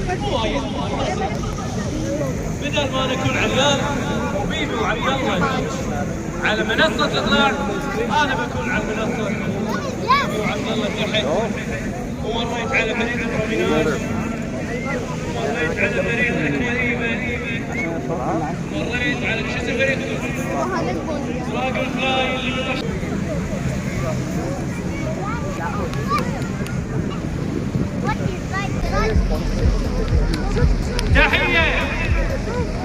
وايد. بدل ما نكون عيال وبيبي وعبد الله على منصة اطلاع، انا بكون على المنصة بيبي وعبد الله تحت. ومريت على فريق الرومينات، مريت على فريق الكريمة، مريت على شو اسمه فريق دراجون فلاي اللي تحية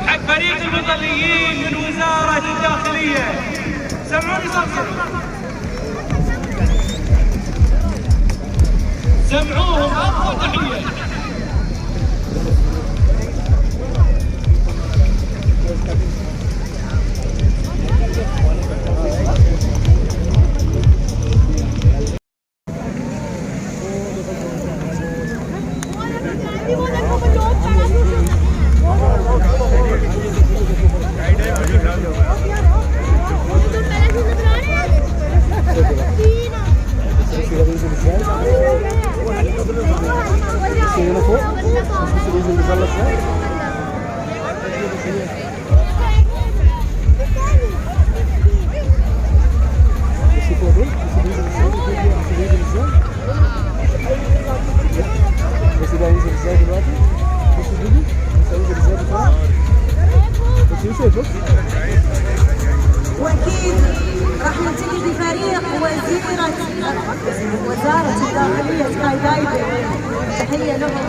حق فريق المظليين من وزارة الداخلية. سمعوني صوتهم، سمعوهم أفضل تحية. واكيد راح ننتهي بفريق وزارة الداخلية سكاي دايفنج. تحية لهم.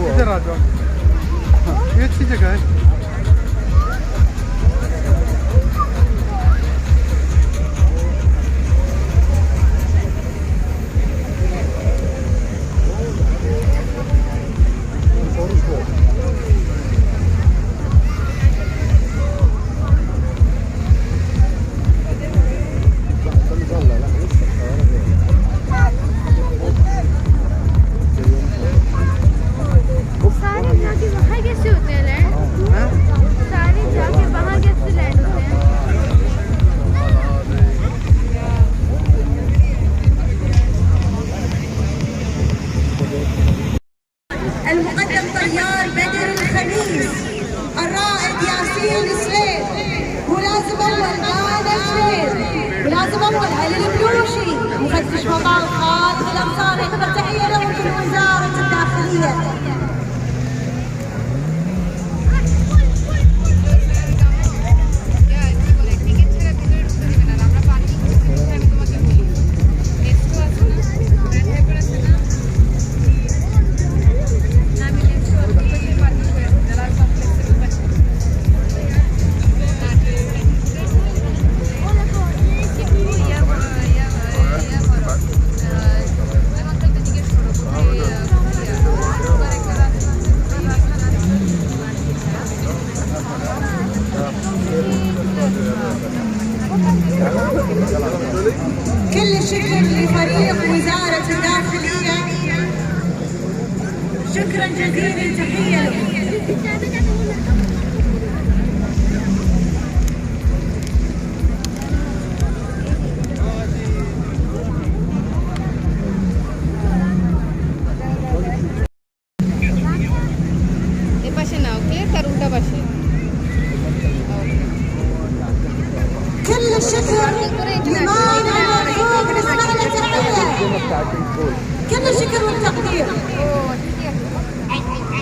इधर आ जाओ, ये अच्छी जगह है। المقدم طيار بدر الخميس، الرائد ياسين سليم، ملازم اول غاده الشريف، ملازم اول علي البلوشي، مفتش مطار خالد الانصاري. يعتبر تحيه لهم من وزاره الداخليه. كل الشكر لفريق وزارة الداخلية، شكرا جزيلا، تحية لهم. كل الشكر لمانا مرزوق نسمعنا تحية. كل الشكر والتقدير.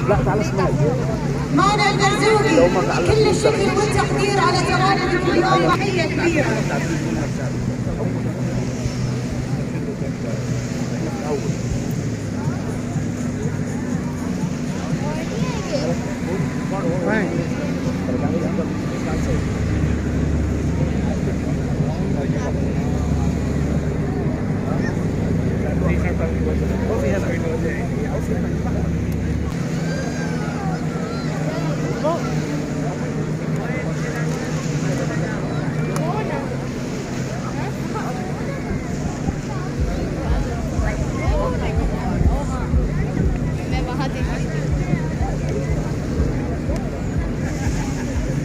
لا تعال اسمع مانا المرزوقي، كل الشكر والتقدير على تواجدك اليوم. تحية كبيرة.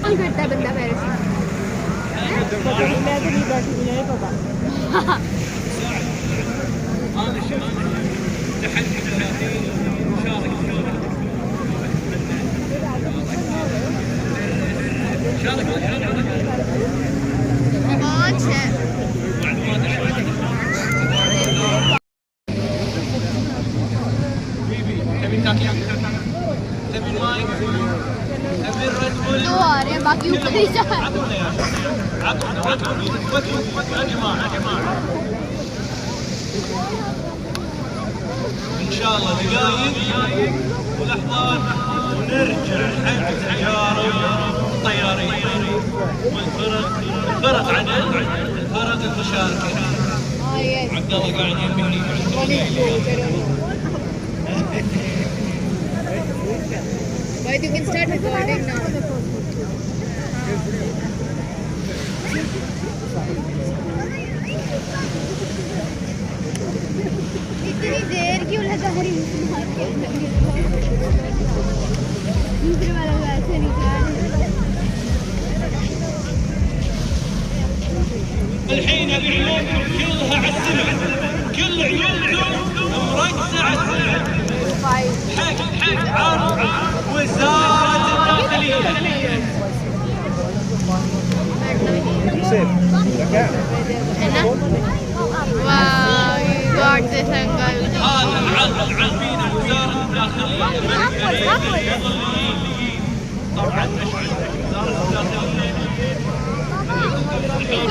नहीं बैठता बंदा पैर से मैं तो नहीं बैठी, मुझे नहीं पता। هذا شيء تحدي الشياطين. شارك تبي تاكل؟ تبي الماي؟ تبي الريد بول؟ दो आ रहे हैं बाकी ऊपर ही जा रहे हैं عطونا يا شباب، عطونا يا جماعة. إن شاء الله دقايق ولحظات ونرجع حق السيارة والطيارين والفرق عدد الفرق المشاركة. عبد الله قاعد يمني But you can start recording now. इतनी देर क्यों लगा रही दूसरे वाला वैसे निकाल الحين عيونكم كلها على السمع، كل عيونكم مركزة على السمع. حق عرض وزارة الداخلية. है ना वाह you got this uncle هذا العرض من وزارة الداخلية. طبعا وزارة الداخلية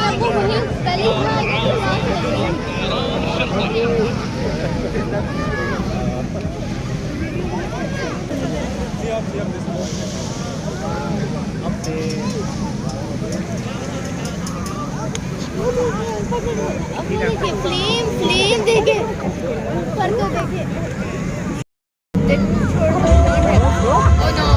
आपको वही कल देखिए फ्लेम देखिए ऊपर तो देखिए ओह नो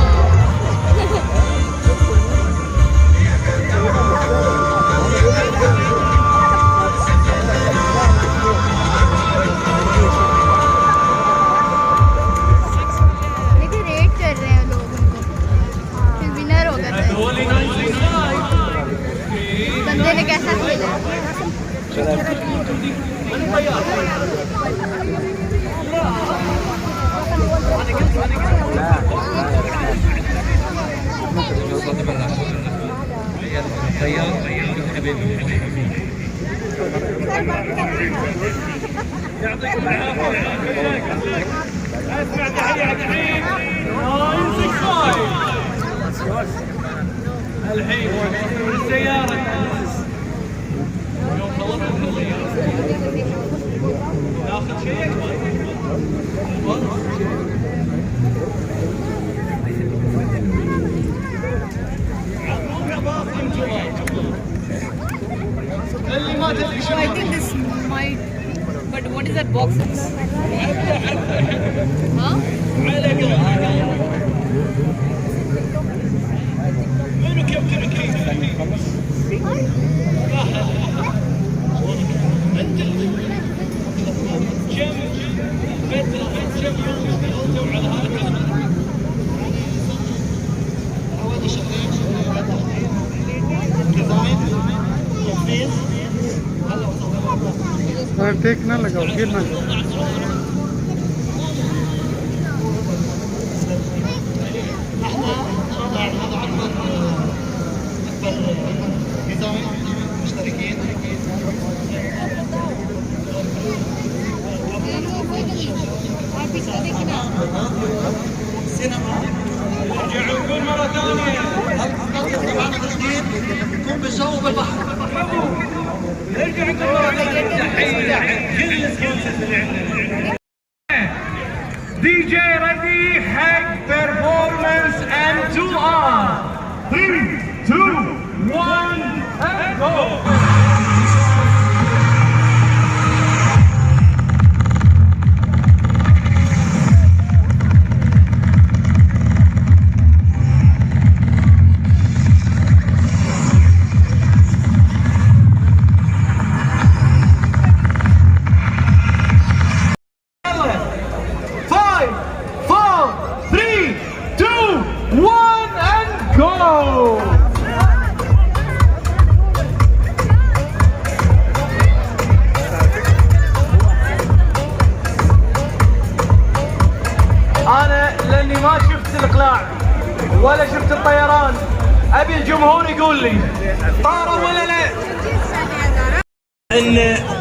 बंदे ने कैसा खेला يعطيكم العافية. اسمع تحية الحين 965 الحين السيارة يوم خلصنا ناخذ شيء اللي ما تدري شو. I think this might but what is that box huh منو كابتن اكيد انت كم يوم على هذا take ना लगाओ गिर ना رجعوا نقول مرة ثانية يكون بيصوب البحر. نرجع نقول مرة ثانية تحية كل السبونسرز اللي عندنا. DJ ready hack performance and 2R 3 2 1 and go. ولا شفت الطيران؟ ابي الجمهور يقول لي طاروا ولا لا؟ ان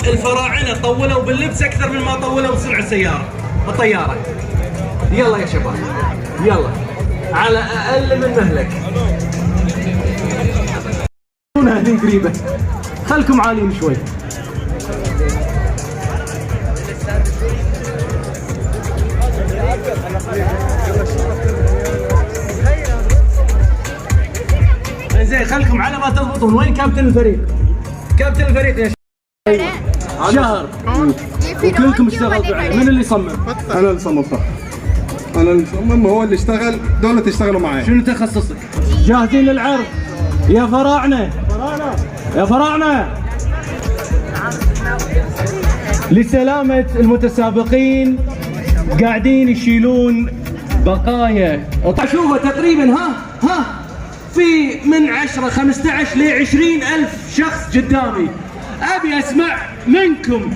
الفراعنه طولوا باللبس اكثر من ما طولوا بسرعه الطياره. يلا يا شباب يلا على اقل من مهلك. هذه قريبه، خلكم عاليين شوي. زين خلكم على ما تضبطون. وين كابتن الفريق؟ كابتن الفريق يا شهر وكلكم اشتغلتوا عليه. من اللي صمم؟ انا اللي صممته. انا اللي صمم، هو اللي اشتغل، دولة تشتغلوا معي. شنو تخصصك؟ جاهزين للعرض يا فراعنه؟ يا فراعنه لسلامة المتسابقين قاعدين يشيلون بقايا. شوفوا تقريبا ها في من 10 15 ل 20,000 شخص قدامي. ابي اسمع منكم.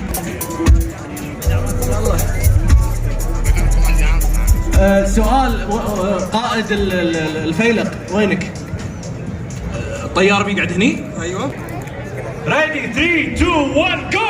سؤال قائد الفيلق وينك؟ الطيار بيقعد هني؟ ايوه. ريدي 3 2 1 جو.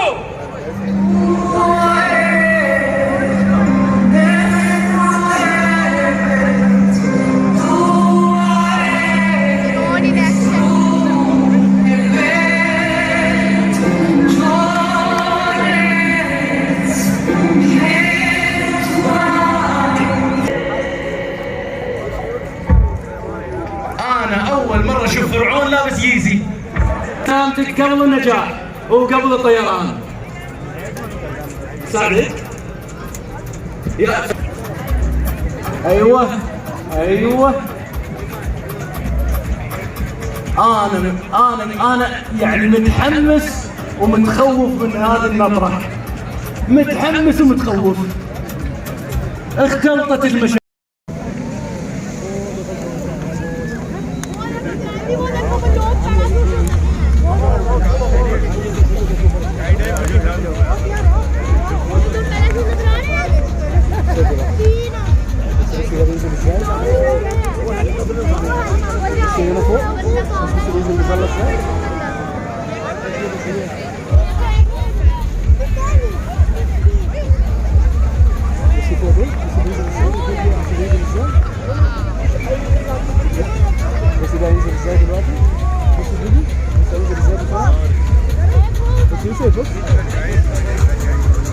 أنا أول مرة أشوف فرعون لابس ييزي. سلامتك قبل النجاح وقبل الطيران. ساعدك؟ يا أيوه. أنا يعني متحمس ومتخوف من هذه النظرة. متحمس ومتخوف. اختلطت المشاعر.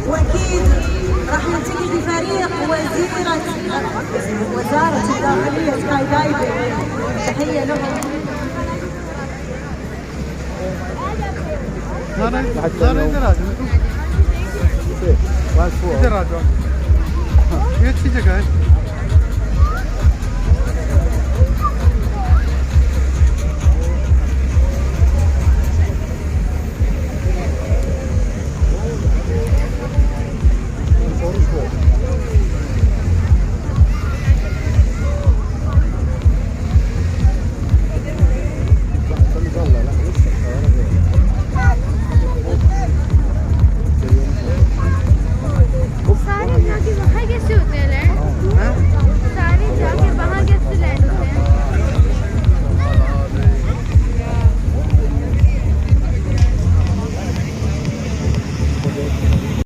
واكيد راح ننتقل بفريق وزارة الداخلية سكاي دايفنج. تحية لهم. इधर आ जाओ, ये अच्छी जगह है।